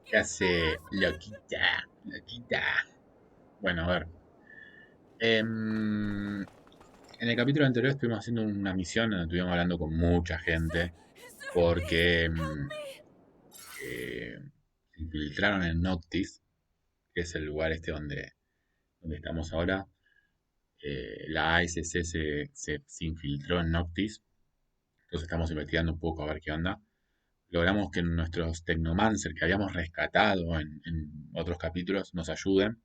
¿Qué hace loquita? Loquita. Bueno, a ver. En el capítulo anterior estuvimos haciendo una misión donde estuvimos hablando con mucha gente Sir, please porque help me. eh, se infiltraron en Noctis, que es el lugar este donde estamos ahora. La ASC se infiltró en Noctis, entonces estamos investigando un poco a ver qué onda. Logramos que nuestros Technomancer que habíamos rescatado en otros capítulos nos ayuden.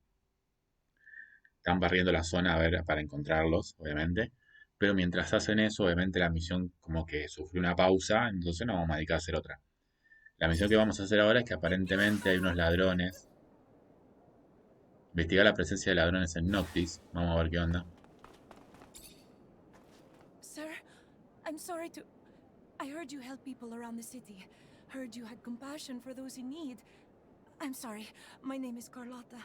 Están barriendo la zona a ver para encontrarlos, obviamente. Pero mientras hacen eso, obviamente la misión como que sufrió una pausa, entonces nos vamos a dedicar a hacer otra. La misión que vamos a hacer ahora es que aparentemente hay unos ladrones. Investigar la presencia de ladrones en Noctis. Vamos a ver qué onda. Sir, I'm sorry to... I heard you help people around the city. Heard you had compassion for those in need. I'm sorry. My name is Carlotta.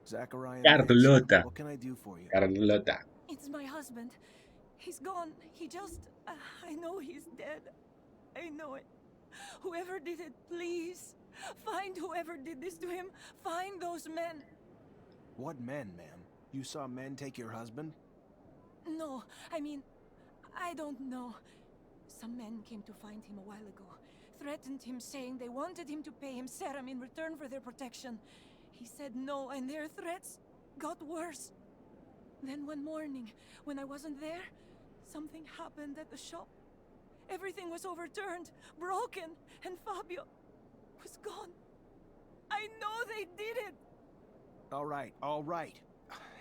Zachariah Manser. Carlota. What can I do for you? Carlota. It's my husband. He's gone. He just... I know he's dead. I know it. Whoever did it, please. Find whoever did this to him. Find those men. What men, ma'am? You saw men take your husband? No, I mean, I don't know. Some men came to find him a while ago. Threatened him, saying they wanted him to pay him serum in return for their protection. He said no, and their threats got worse. Then one morning, when I wasn't there, something happened at the shop. Everything was overturned, broken, and Fabio was gone. I know they did it! All right, all right.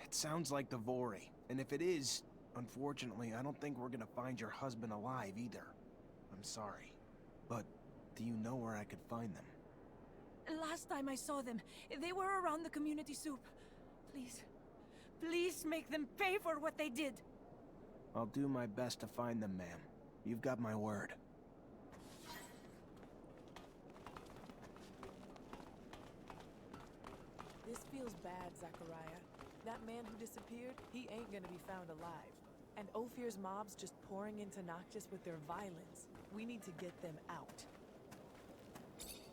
It sounds like the Vori. And if it is, unfortunately, I don't think we're gonna find your husband alive either. I'm sorry. But do you know where I could find them? Last time I saw them, they were around the community soup. Please, please make them pay for what they did. I'll do my best to find them, ma'am. You've got my word. This feels bad, Zachariah. That man who disappeared, he ain't gonna be found alive. And Ophir's mob's just pouring into Noctis with their violence. We need to get them out.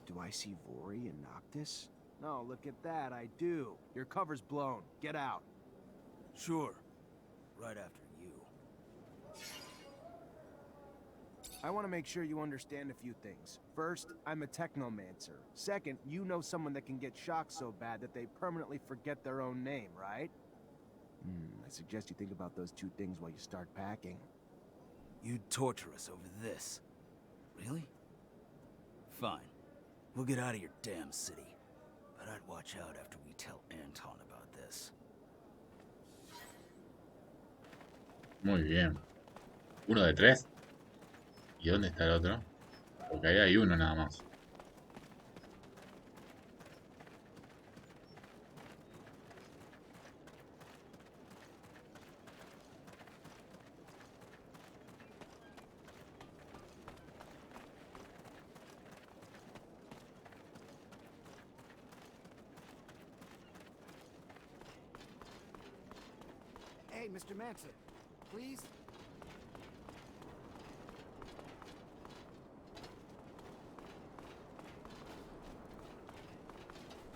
Do I see Vori and Noctis? No, look at that, I do. Your cover's blown. Get out. Sure. Right after you. I want to make sure you understand a few things. First, I'm a Technomancer. Second, you know someone that can get shocked so bad that they permanently forget their own name, right? I suggest you think about those two things while you start packing. You'd torture us over this. Really? Fine. We'll get out of your damn city. But I'd watch out after we tell Anton about this. Muy bien. Uno de tres. ¿Y dónde está el otro? Porque ahí hay uno nada más. Hey, Mr. Manson, please?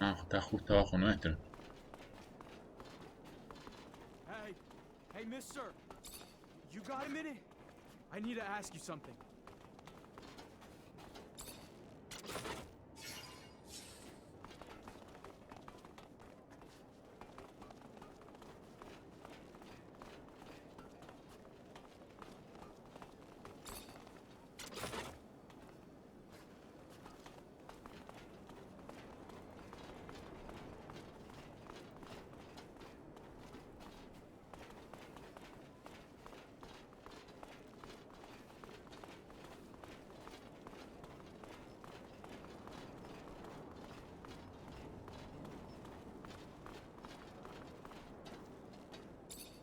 Ah, está justo abajo nuestro. Hey, mister. You got a minute? I need to ask you something.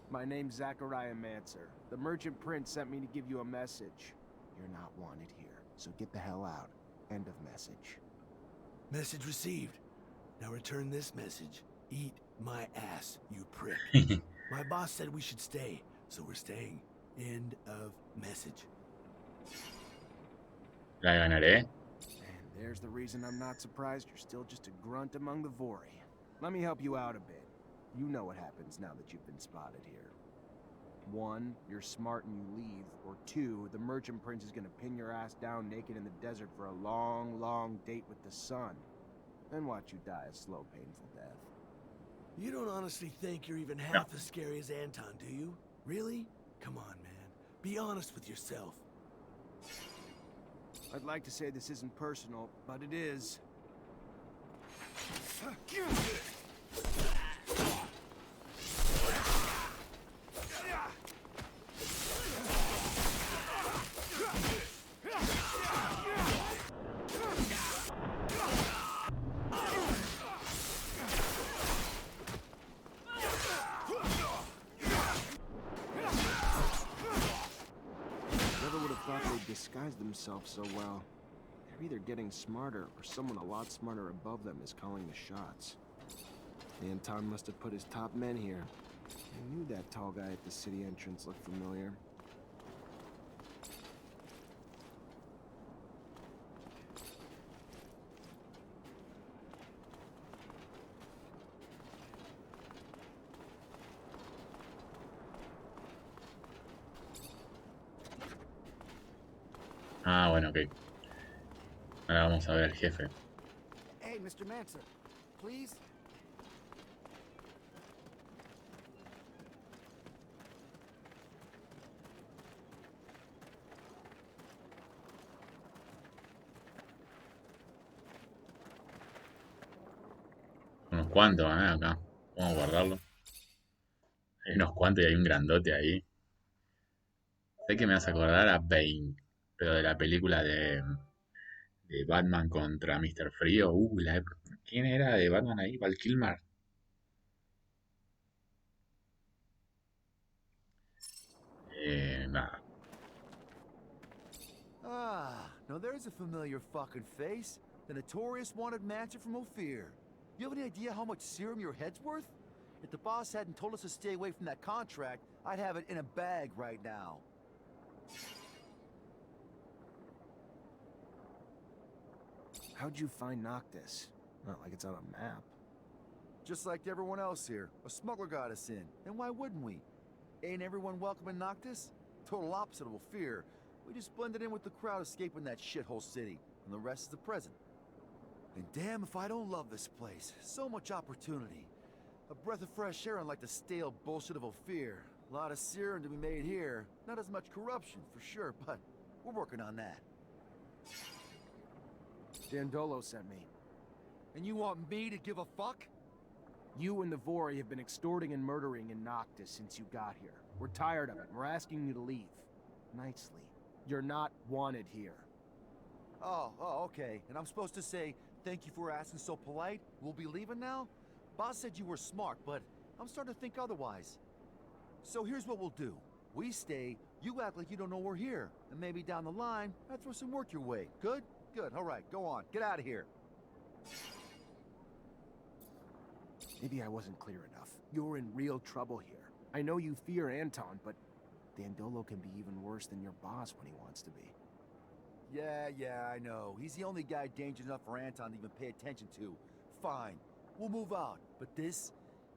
My name's Zachariah Manser. The merchant prince sent me to give you a message. You're not wanted here, so get the hell out. End of message. Message received. Now return this message. Eat my ass, you prick. My boss said we should stay, so we're staying. End of message. La ganaré. And There's the reason I'm not surprised you're still just a grunt among the Vori. Let me help you out a bit. You know what happens now that you've been spotted here. 1, you're smart and you leave, or 2, the merchant prince is gonna pin your ass down naked in the desert for a long, long date with the sun. Then watch you die a slow, painful death. You don't honestly think you're even half as scary as Anton, do you? Really? Come on, man. Be honest with yourself. I'd like to say this isn't personal, but it is. Never would have thought they'd disguise themselves so well. They're either getting smarter, or someone a lot smarter above them is calling the shots. Anton must have put his top men here. I knew that tall guy at the city entrance looked familiar. Ah, bueno, ok. Ahora vamos a ver al jefe. Hey, Mr. Mancer, please? Unos cuantos, acá. Vamos a guardarlo. Hay unos cuantos y hay un grandote ahí. Sé que me vas a acordar a Bane, pero de la película de Batman contra Mr. Frío. ¿Quién era de Batman ahí? ¿Val Kilmer? Nada. Ah, now there's a familiar fucking face. The notorious wanted Mancer from Ophir. You have any idea how much serum your head's worth? If the boss hadn't told us to stay away from that contract, I'd have it in a bag right now. How'd you find Noctis? Not like it's on a map. Just like everyone else here, a smuggler got us in. And why wouldn't we? Ain't everyone welcome in Noctis? Total opposite of Ophir. We just blended in with the crowd escaping that shithole city, and the rest is the present. And damn if I don't love this place. So much opportunity. A breath of fresh air unlike the stale bullshit of Ophir. A lot of serum to be made here. Not as much corruption, for sure, but we're working on that. Dandolo sent me. And you want me to give a fuck? You and the Vori have been extorting and murdering in Noctis since you got here. We're tired of it. We're asking you to leave. Nicely. You're not wanted here. Oh, okay. And I'm supposed to say, thank you for asking so polite? We'll be leaving now? Boss said you were smart, but I'm starting to think otherwise. So here's what we'll do. We stay, you act like you don't know we're here. And maybe down the line, I throw some work your way. Good? Good. All right, go on. Get out of here. Maybe I wasn't clear enough. You're in real trouble here. I know you fear Anton, but Dandolo can be even worse than your boss when he wants to be. Yeah, I know. He's the only guy dangerous enough for Anton to even pay attention to. Fine. We'll move out. But this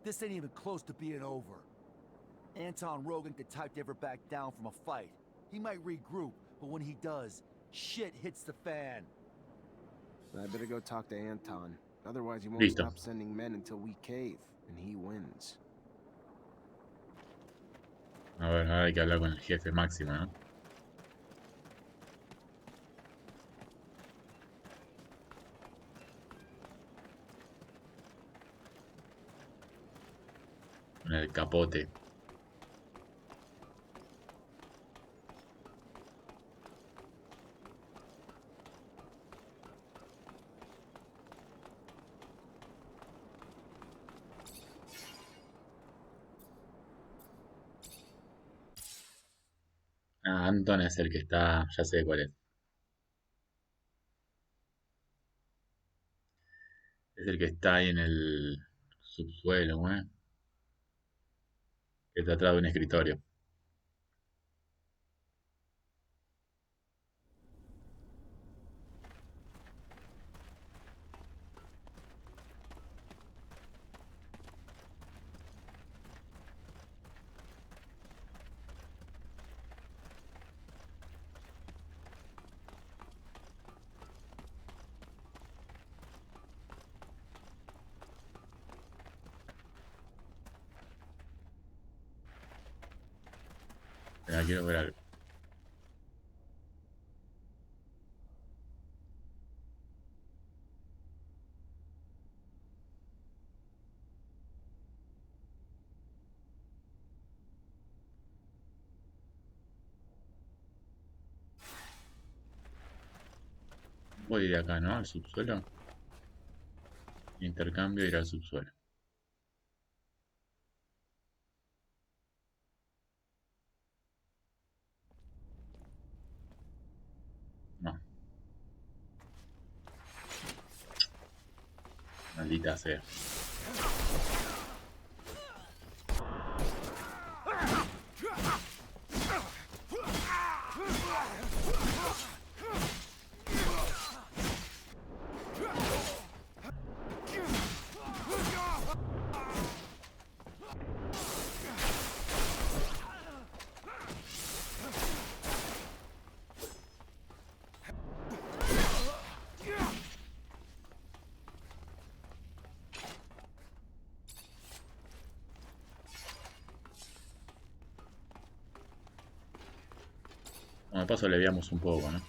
ain't even close to being over. Anton Rogan could type to ever back down from a fight. He might regroup, but when he does, shit hits the fan. I better go talk to Anton. Otherwise, he won't Listo. stop sending men until we cave, and he wins. A ver, ahora hay que hablar con el jefe máximo, ¿no? Con el capote. Ah, Anton es el que está, ya sé cuál es. Es el que está ahí en el subsuelo, ¿eh? Que está atrás de un escritorio. Espera, quiero ver algo. Voy de acá, ¿no? Al subsuelo. Intercambio, ir al subsuelo. No. Maldita sea. Bueno, de paso le veamos un poco, ¿no?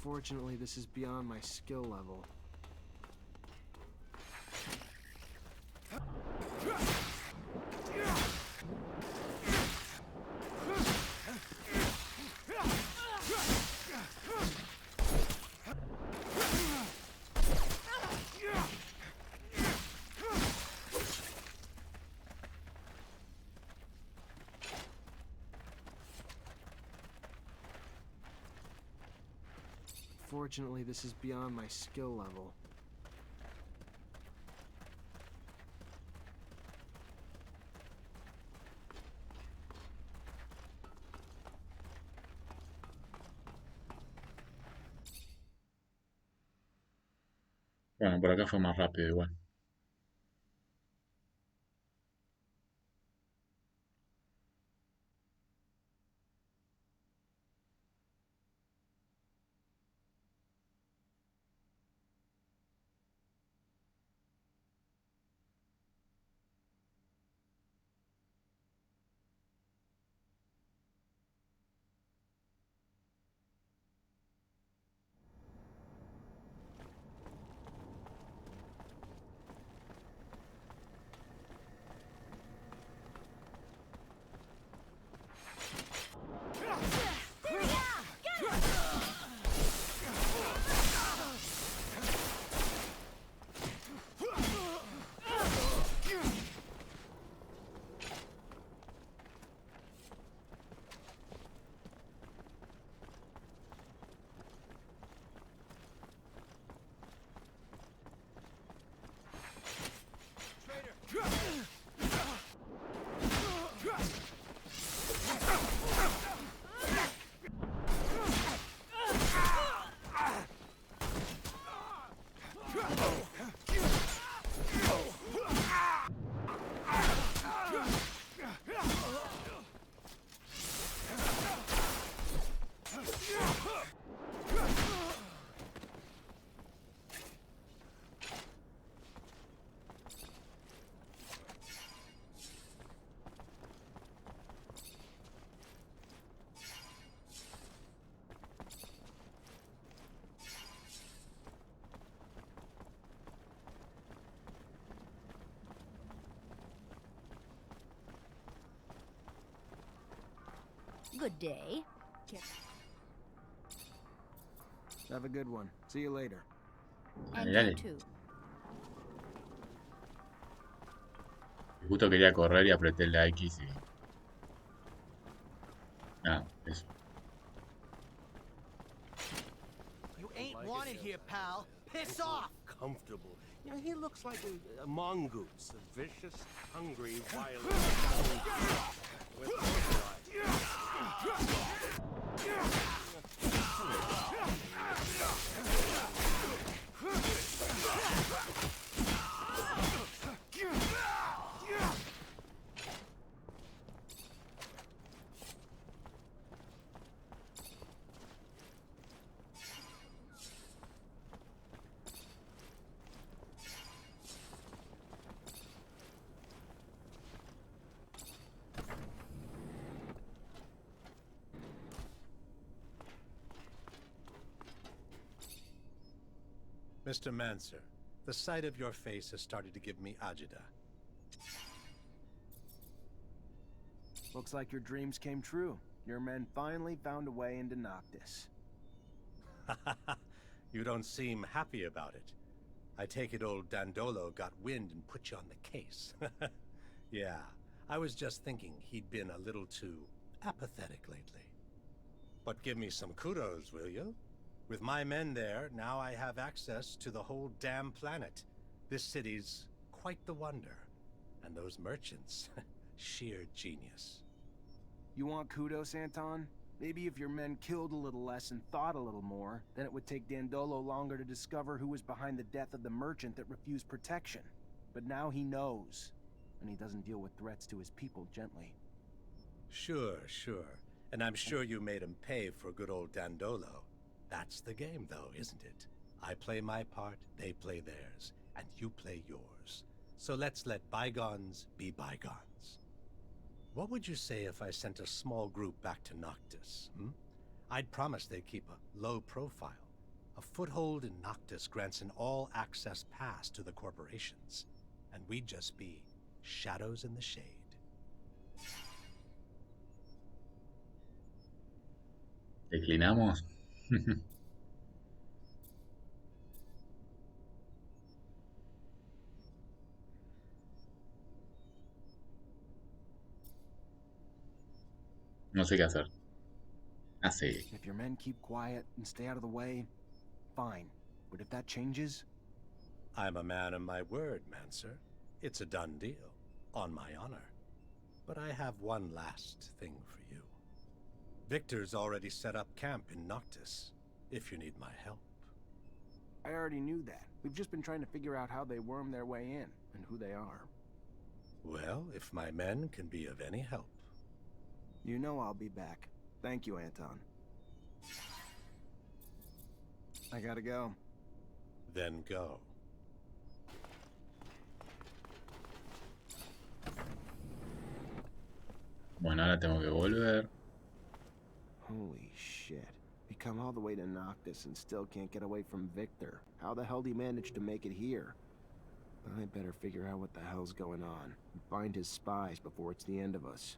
Fortunately, this is beyond my skill level. Fortunately, this is beyond my skill level. Bueno, por acá fue más rápido igual. Good day. Have a good one. See you later. And Dale, you dale. too. Justo quería correr y apreté la X y... Nada, eso. You ain't wanted here, pal. Piss off! Comfortable. You know, he looks like a mongoose, a vicious, hungry, violent with Mr. Mancer, the sight of your face has started to give me agita. Looks like your dreams came true. Your men finally found a way into Noctis. You don't seem happy about it. I take it old Dandolo got wind and put you on the case. Yeah, I was just thinking he'd been a little too apathetic lately. But give me some kudos, will you? With my men there, now I have access to the whole damn planet. This city's quite the wonder. And those merchants, sheer genius. You want kudos, Anton? Maybe if your men killed a little less and thought a little more, then it would take Dandolo longer to discover who was behind the death of the merchant that refused protection. But now he knows, and he doesn't deal with threats to his people gently. Sure. And I'm sure you made him pay for good old Dandolo. That's the game, though, isn't it? I play my part, they play theirs, and you play yours. So let's let bygones be bygones. What would you say if I sent a small group back to Noctis, I'd promise they'd keep a low profile. A foothold in Noctis grants an all-access pass to the corporations, and we'd just be shadows in the shade. Declinamos. No sé qué hacer. Así. If your men keep quiet and stay out of the way, fine. But if that changes... I'm a man of my word, Mancer. It's a done deal, on my honor. But I have one last thing for you. Victor's already set up camp in Noctis, if you need my help. I already knew that. We've just been trying to figure out how they worm their way in, and who they are. Well, if my men can be of any help. You know I'll be back. Thank you, Anton. I gotta go. Then go. Bueno, ahora tengo que volver. Holy shit. We come all the way to Noctis and still can't get away from Victor. How the hell did he manage to make it here? I better figure out what the hell's going on and find his spies before it's the end of us.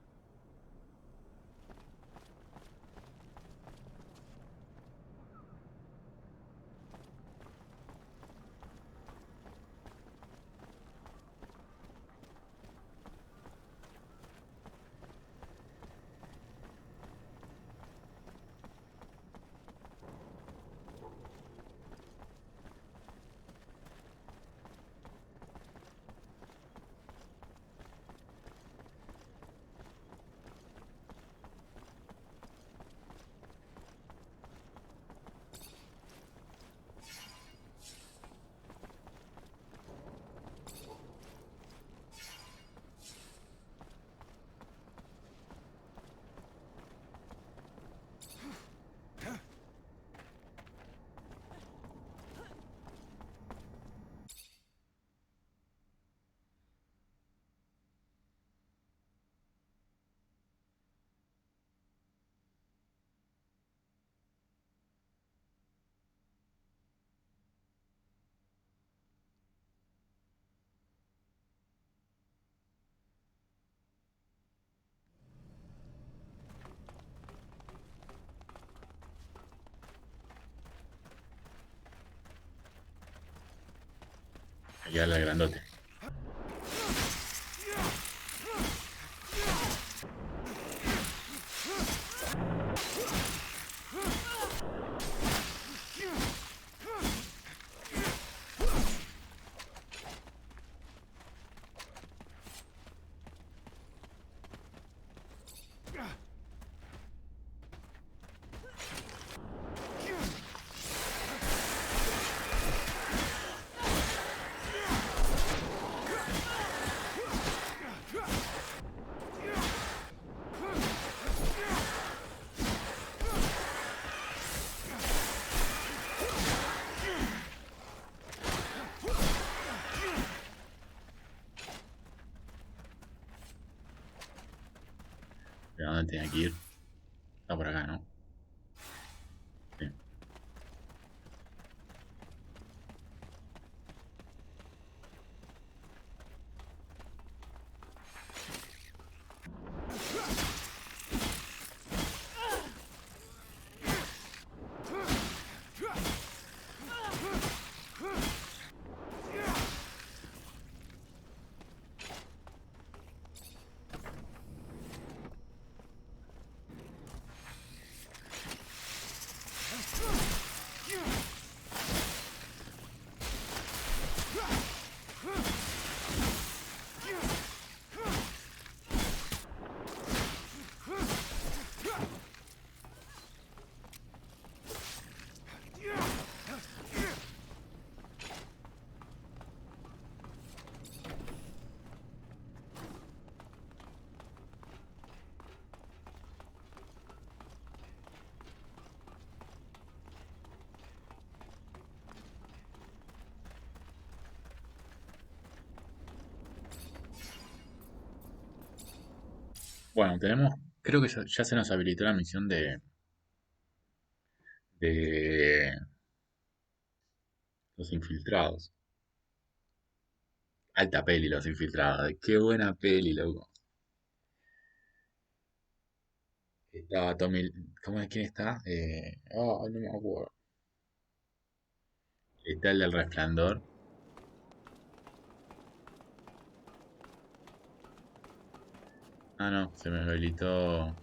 Allá la grandote. ¿Pero dónde tenía que ir? Está por acá, ¿no? Sí. Bueno, tenemos, creo que ya se nos habilitó la misión de los infiltrados. Alta peli, los infiltrados. Qué buena peli, loco. Estaba Tommy. ¿Cómo es? ¿Quién está? No me acuerdo. Está el del resplandor. Ah, no, se me habilitó.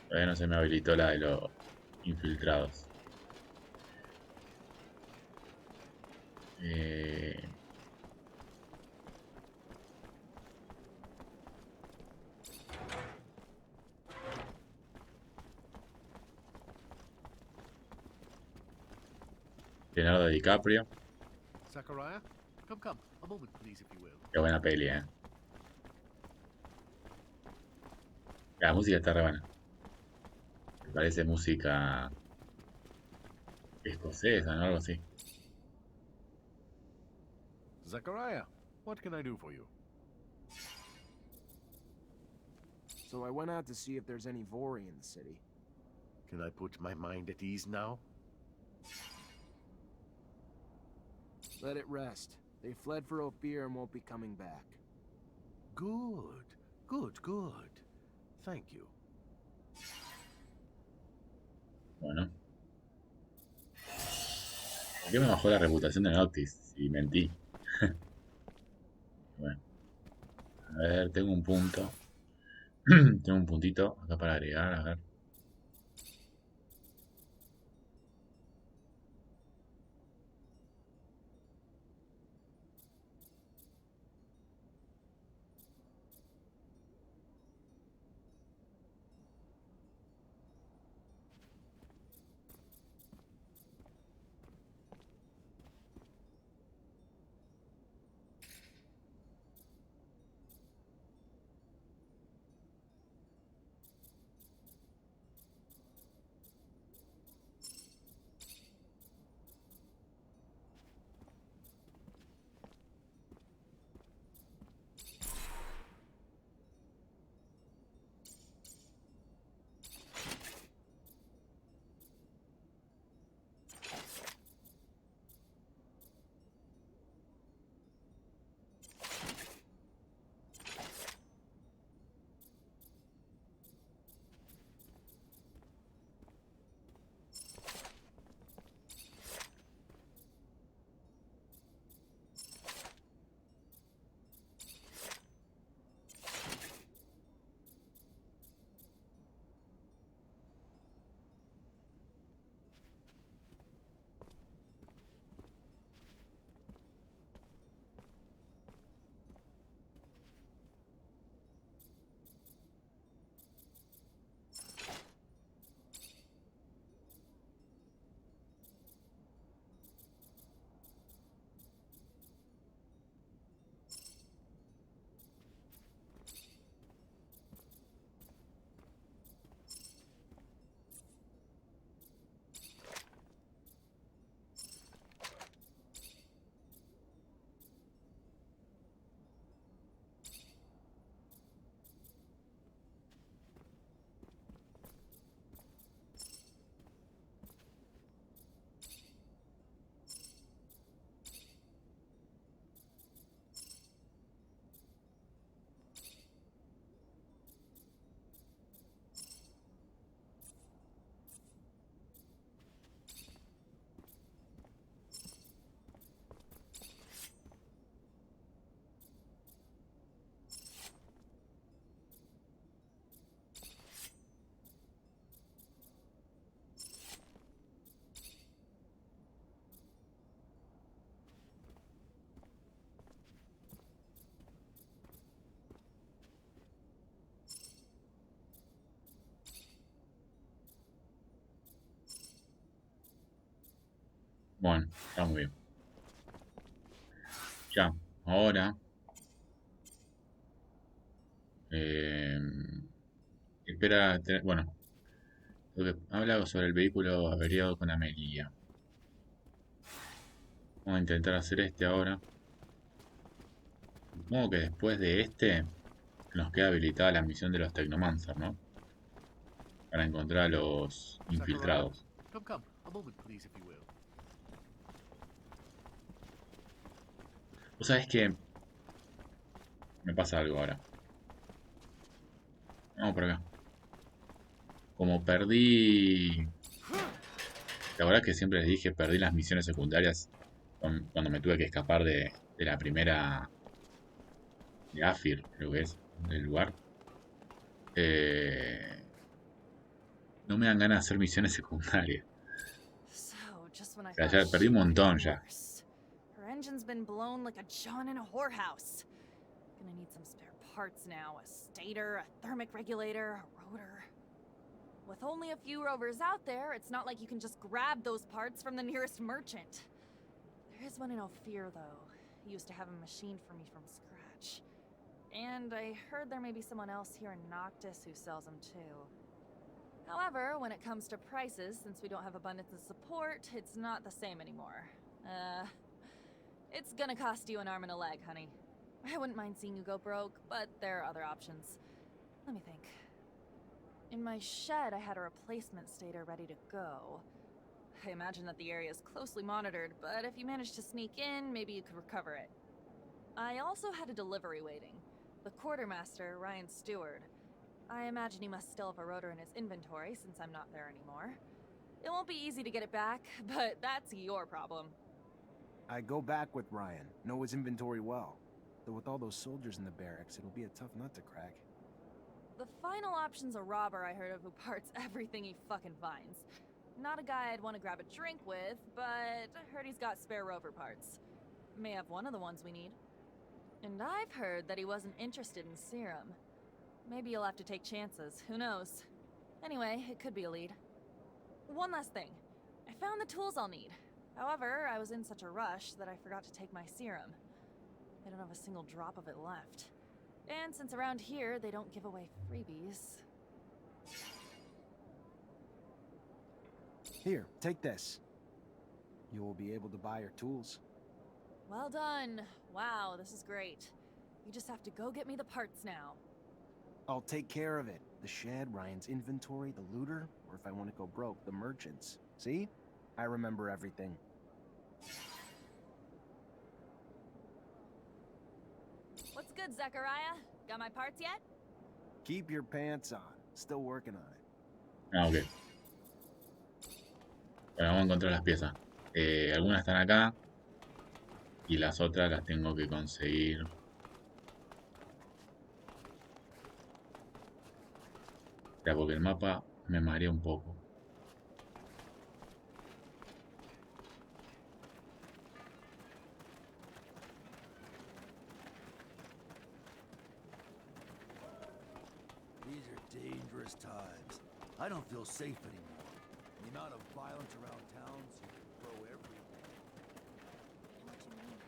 Todavía no se me habilitó la de los infiltrados. Eh, Leonardo DiCaprio. Zachariah, come. A moment, please, if you will. Qué buena peli, eh. La música está re buena. Me parece música escocesa, ¿no? Algo así. Zachariah, what can I do for you? So I went out to see if there's any Vori in the city. Can I put my mind at ease now? Let it rest. They fled for Ophir and won't be coming back. Good. Thank you. Bueno. ¿Por qué me bajó la reputación de Noctis? Si mentí. Bueno. A ver, tengo un punto. Tengo un puntito acá para agregar, a ver. Bueno, está muy bien. Ya, ahora. eh, bueno, habla sobre el vehículo averiado con Amelia. Vamos a intentar hacer este ahora. Supongo que después de este nos queda habilitada la misión de los Technomancer, ¿no? Para encontrar a los Zachariah, infiltrados. come. A moment, please, if you will. ¿Vos sabés que me pasa algo ahora? Vamos por acá. Como perdí... La verdad que siempre les dije, perdí las misiones secundarias cuando me tuve que escapar de la primera... de Afir, creo que es, del lugar. No me dan ganas de hacer misiones secundarias. So, just when I O sea, thought ya perdí un shit would montón get ya. worse, her engine's been blown like a John in a whorehouse. Gonna need some spare parts now. A stator, a thermic regulator, a rotor. With only a few rovers out there, it's not like you can just grab those parts from the nearest merchant. There is one in Ophir, though. He used to have a machine for me from scratch. And I heard there may be someone else here in Noctis who sells them too. However, when it comes to prices, since we don't have abundance of support, it's not the same anymore. It's gonna cost you an arm and a leg, honey. I wouldn't mind seeing you go broke, but there are other options. Let me think. In my shed, I had a replacement stator ready to go. I imagine that the area is closely monitored, but if you manage to sneak in, maybe you could recover it. I also had a delivery waiting. The quartermaster, Ryan Stewart. I imagine he must still have a rotor in his inventory since I'm not there anymore. It won't be easy to get it back, but that's your problem. I go back with Ryan. Know his inventory well. Though with all those soldiers in the barracks, it'll be a tough nut to crack. The final option's a robber I heard of who parts everything he fucking finds. Not a guy I'd want to grab a drink with, but I heard he's got spare rover parts. May have one of the ones we need. And I've heard that he wasn't interested in serum. Maybe you'll have to take chances, who knows? Anyway, it could be a lead. One last thing. I found the tools I'll need. However, I was in such a rush that I forgot to take my serum. I don't have a single drop of it left. And since around here they don't give away freebies... Here, take this. You will be able to buy your tools. Well done. Wow, this is great. You just have to go get me the parts now. I'll take care of it. The shed, Ryan's inventory, the looter, or if I want to go broke, the merchants. See? I remember everything. What's good, Zachariah? Got my parts yet? Keep your pants on. Still working on it. Ah, ok. Bueno, vamos a encontrar las piezas. Algunas están acá. Y las otras las tengo que conseguir. O sea, porque el mapa me marea un poco. These are dangerous times. I don't feel safe anymore. The amount of violence around town seems to grow every day. I know what you mean.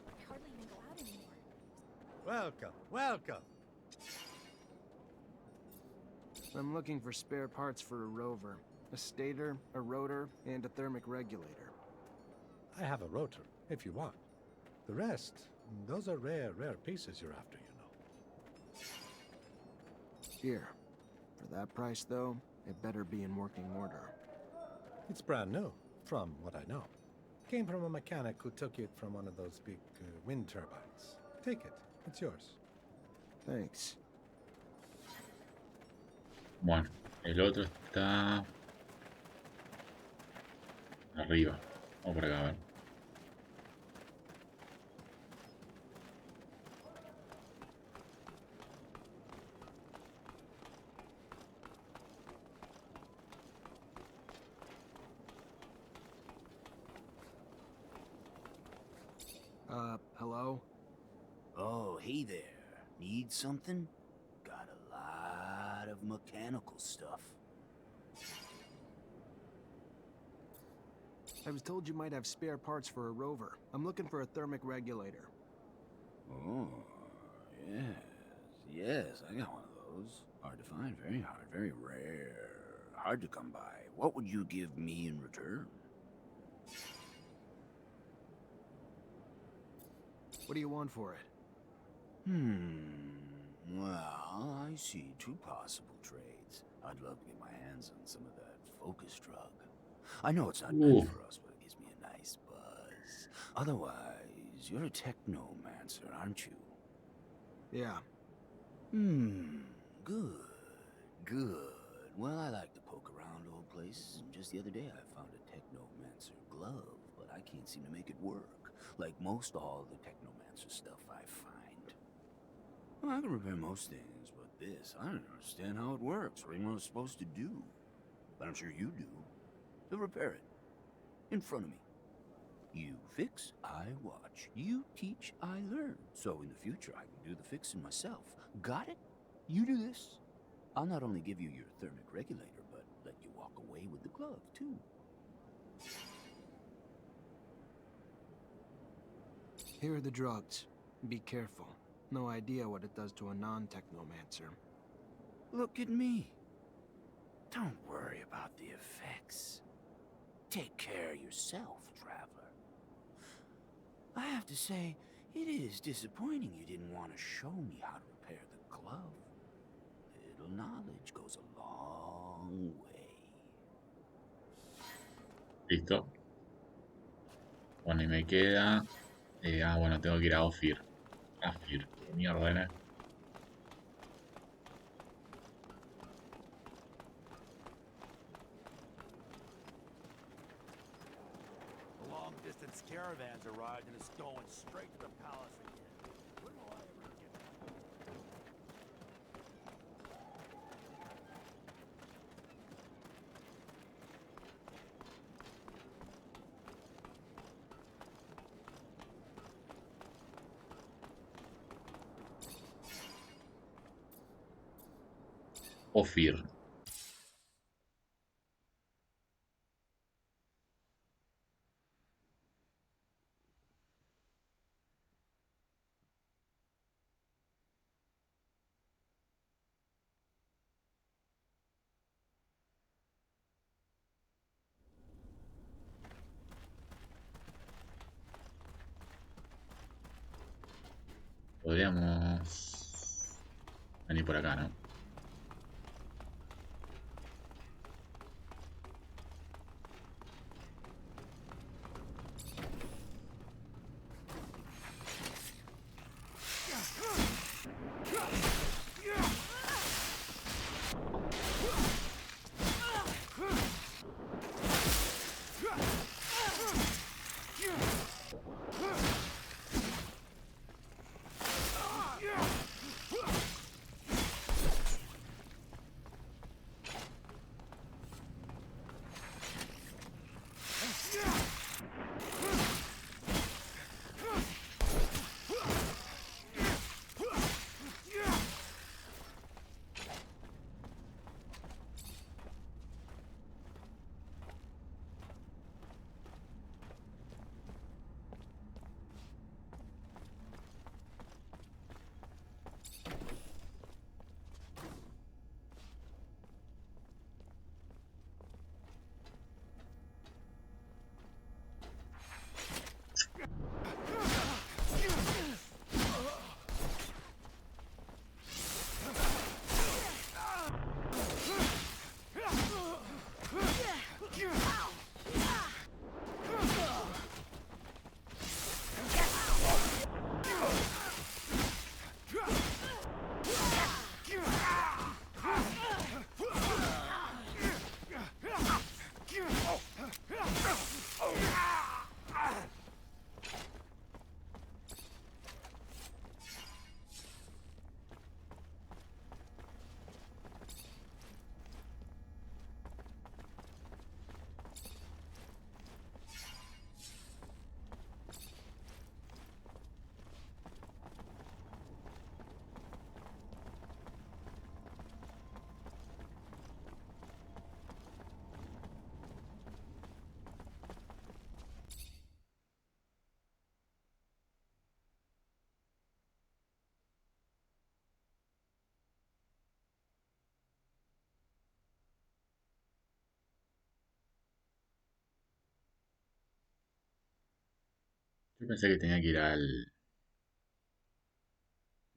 I hardly even go out anymore. Welcome. I'm looking for spare parts for a rover. A stator, a rotor, and a thermic regulator. I have a rotor, if you want. The rest, those are rare pieces you're after, you know. Here. For that price, though, it better be in working order. It's brand new, from what I know. Came from a mechanic who took it from one of those big wind turbines. Take it. It's yours. Thanks. Bueno, el otro está arriba. Vamos por acá, a ver. Hello? Oh, hey there. Need something? Got a lot of mechanical stuff. I was told you might have spare parts for a rover. I'm looking for a thermic regulator. Oh, yes, I got one of those. Hard to find, very hard, very rare. Hard to come by. What would you give me in return? What do you want for it? Well, I see two possible trades. I'd love to get my hands on some of that focus drug. I know it's not meant for us, but it gives me a nice buzz. Otherwise, you're a technomancer, aren't you? Yeah. Good. Good. Well, I like to poke around old places, and just the other day I found a Technomancer glove, but I can't seem to make it work, like most all the Technomancer stuff I find. Well, I can repair most things, but this, I don't understand how it works, or even what it's supposed to do. But I'm sure you do. So repair it. In front of me. You fix, I watch. You teach, I learn. So in the future, I can do the fixing myself. Got it? You do this. I'll not only give you your thermic regulator, but let you walk away with the glove, too. Here are the drugs. Be careful. No idea what it does to a non-technomancer. Look at me. Don't worry about the effects. Take care of yourself, traveler. I have to say, it is disappointing you didn't want to show me how to repair the glove. Little knowledge goes a long way. Listo. Bueno, y me queda... bueno, tengo que ir a Ophir. Ophir, qué mierda era. The long-distance caravans arrived and it's going straight to the palace again. When will I ever get back? Ophir. Podríamos venir por acá, ¿no? Yo pensé que tenía que ir al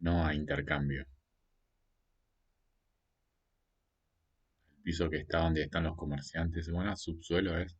no a intercambio. El piso que está donde están los comerciantes, bueno, subsuelo es.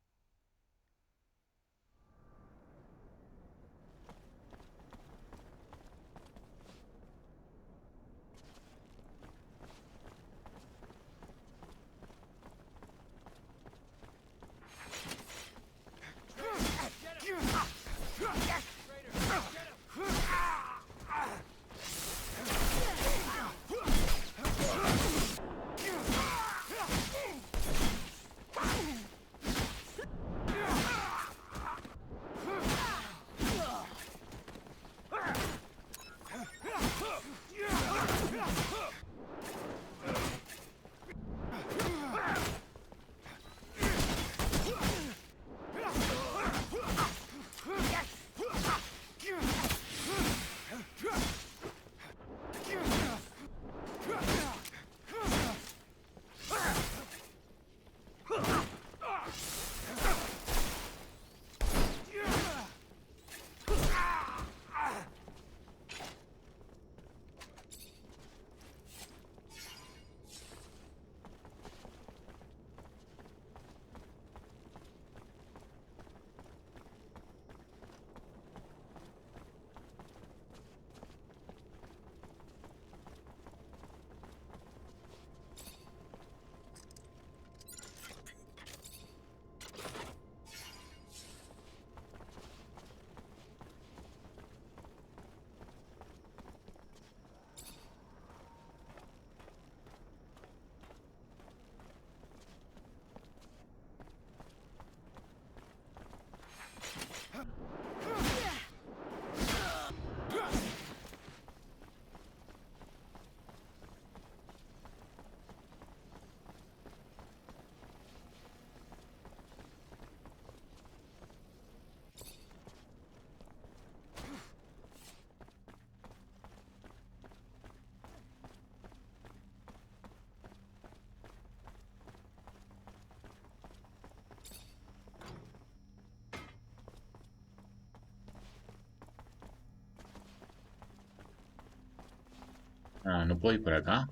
Ah, ¿no puedo ir por acá?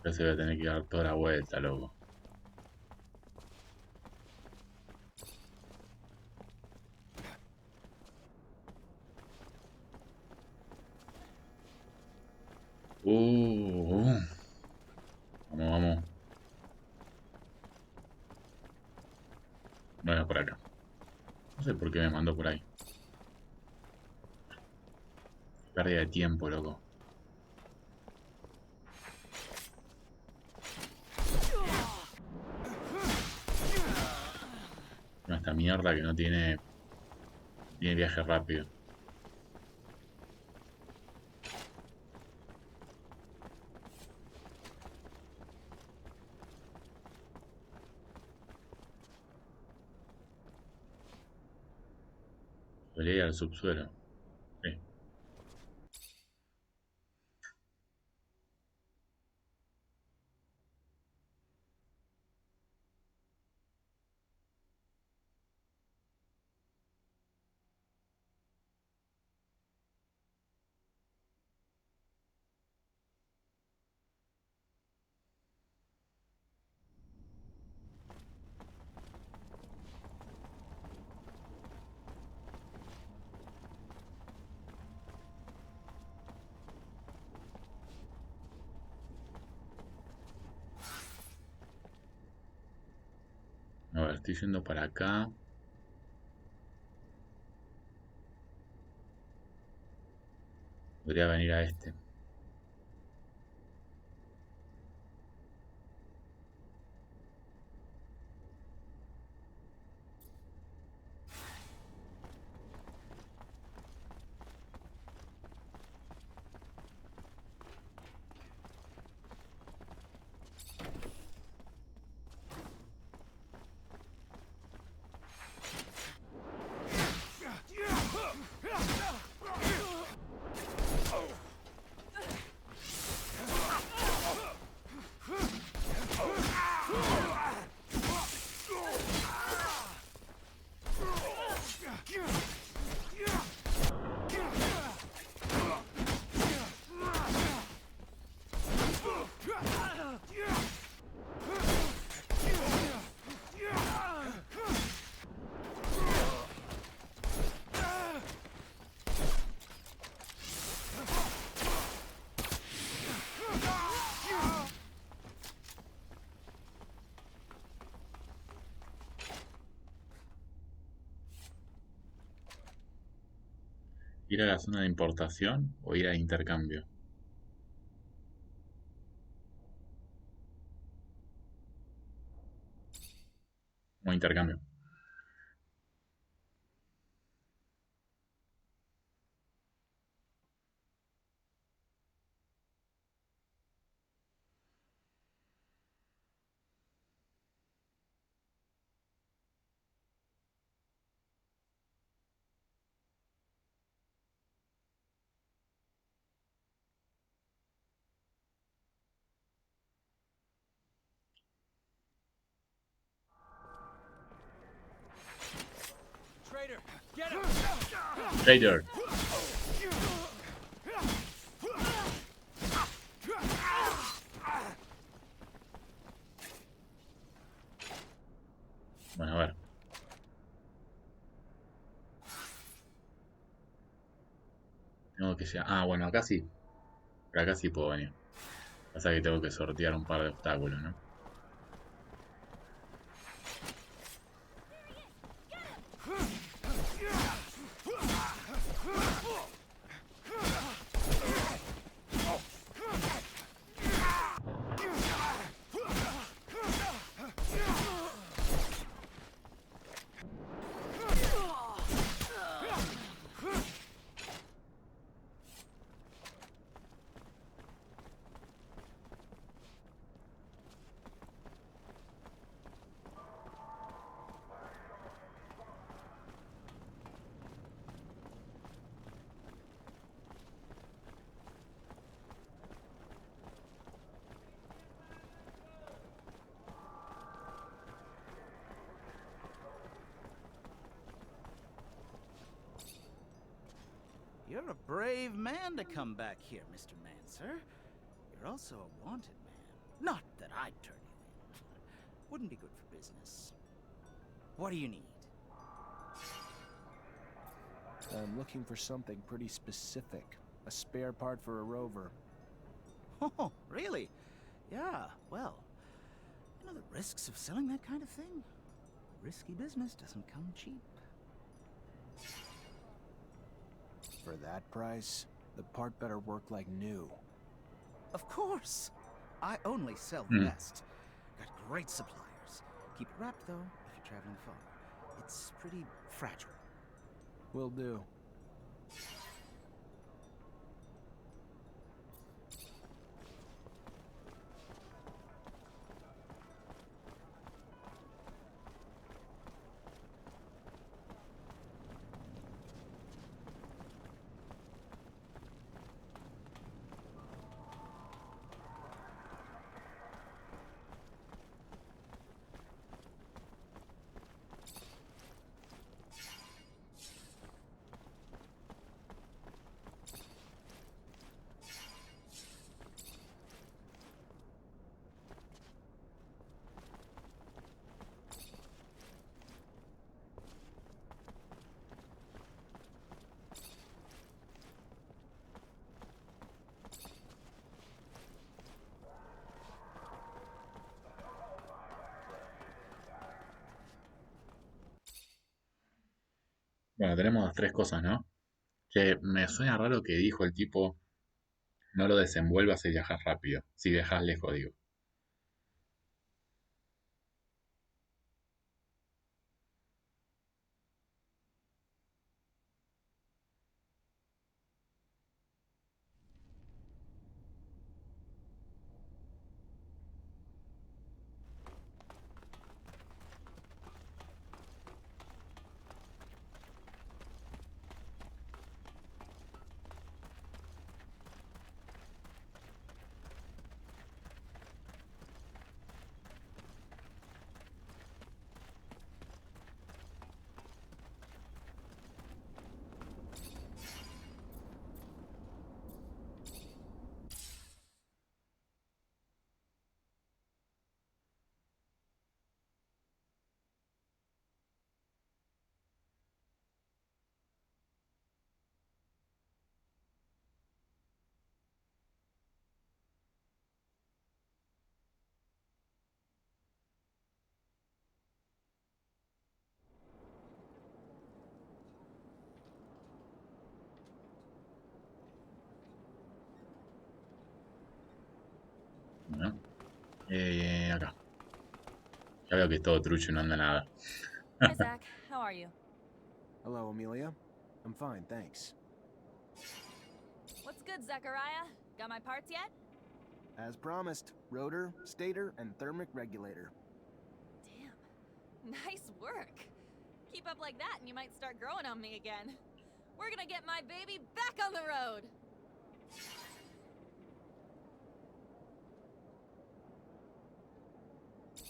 Ya se voy a tener que dar toda la vuelta, loco. Uh. Vamos, vamos. Bueno, por acá. No sé por qué me mandó por ahí. Pérdida de tiempo, loco. No, esta mierda que no tiene viaje rápido. Podría ir al subsuelo. Sí. A ver, estoy yendo para acá. Podría venir a este. ¿Ir a la zona de importación o ir a intercambio? O intercambio. Traitor, get him! Trader. Bueno, a ver. Tengo que llegar. Ah, bueno, acá sí. Por acá sí puedo venir. Pasa que tengo que sortear un par de obstáculos, ¿no? You're a brave man to come back here, Mr. Mancer. You're also a wanted man. Not that I'd turn you in. Wouldn't be good for business. What do you need? I'm looking for something pretty specific. A spare part for a rover. Oh, really? Yeah, well, you know the risks of selling that kind of thing? Risky business doesn't come cheap. For that price, the part better work like new. Of course. I only sell the Hmm. best. Got great suppliers. Keep it wrapped, though, if you're traveling far. It's pretty fragile. Will do. Bueno, tenemos tres cosas, ¿no? Que me suena raro que dijo el tipo, no lo desenvuelvas y viajas rápido. Si viajas lejos, digo. Acá. Ya veo que es todo trucho y no anda nada. Hi, Zach. How are you? Hello, Amelia. I'm fine, thanks. What's good, Zachariah? Got my parts yet? As promised, rotor, stator, and thermic regulator. Damn. Nice work. Keep up like that and you might start growing on me again. We're gonna get my baby back on the road!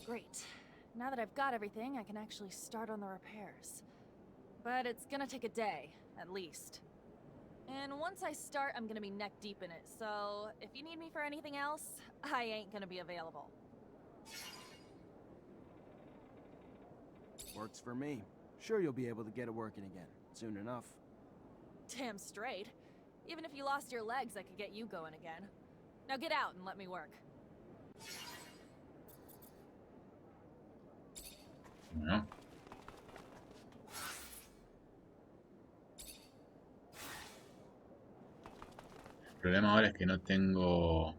Great. Now that I've got everything, I can actually start on the repairs. But it's gonna take a day, at least. And once I start, I'm gonna be neck deep in it, so if you need me for anything else, I ain't gonna be available. Works for me. Sure you'll be able to get it working again, soon enough. Damn straight. Even if you lost your legs, I could get you going again. Now get out and let me work. Bueno. El problema ahora es que no tengo...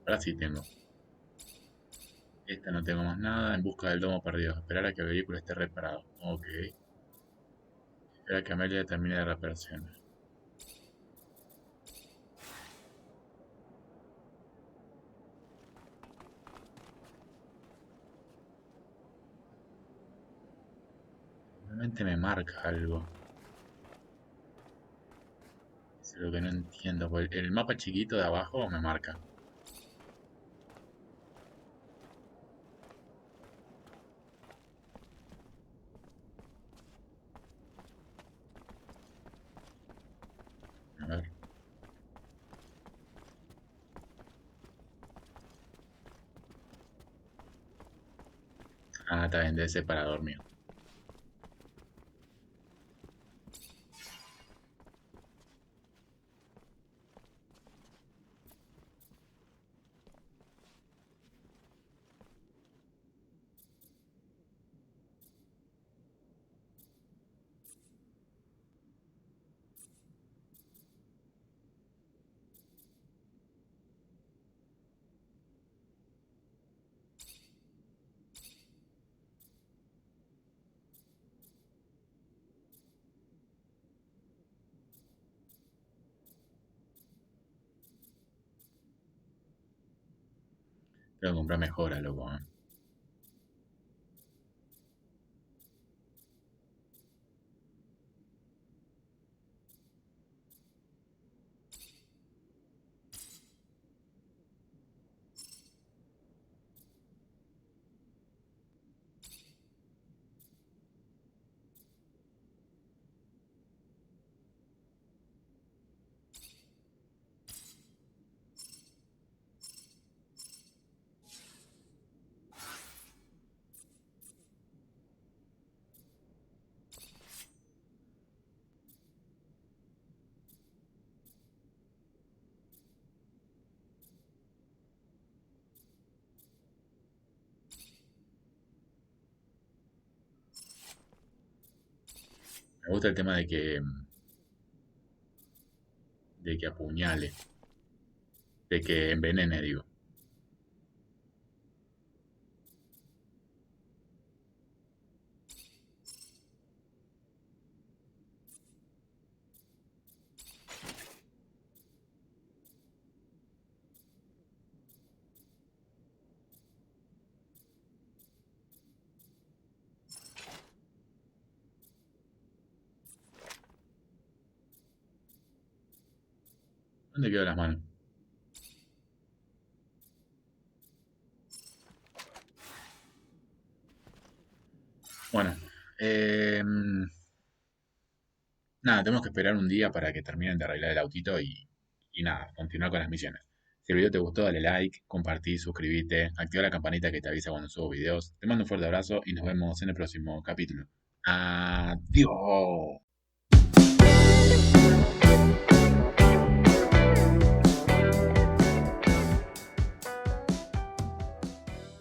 Ahora sí tengo. Esta no tengo más nada. En busca del domo perdido. Esperar a que el vehículo esté reparado. Ok. Esperar a que Amelia termine de reparación. Realmente me marca algo. Es lo que no entiendo. Porque el mapa chiquito de abajo me marca. A ver. Ah, está bien, debe ser para dormir. Tengo que comprar mejora, loco. Me gusta el tema de que apuñale, de que envenene, digo. ¿Dónde quedan las manos? Bueno, nada, tenemos que esperar un día para que terminen de arreglar el autito y nada, continuar con las misiones. Si el video te gustó, dale like, compartí, suscríbete, activa la campanita que te avisa cuando subo videos. Te mando un fuerte abrazo y nos vemos en el próximo capítulo. Adiós.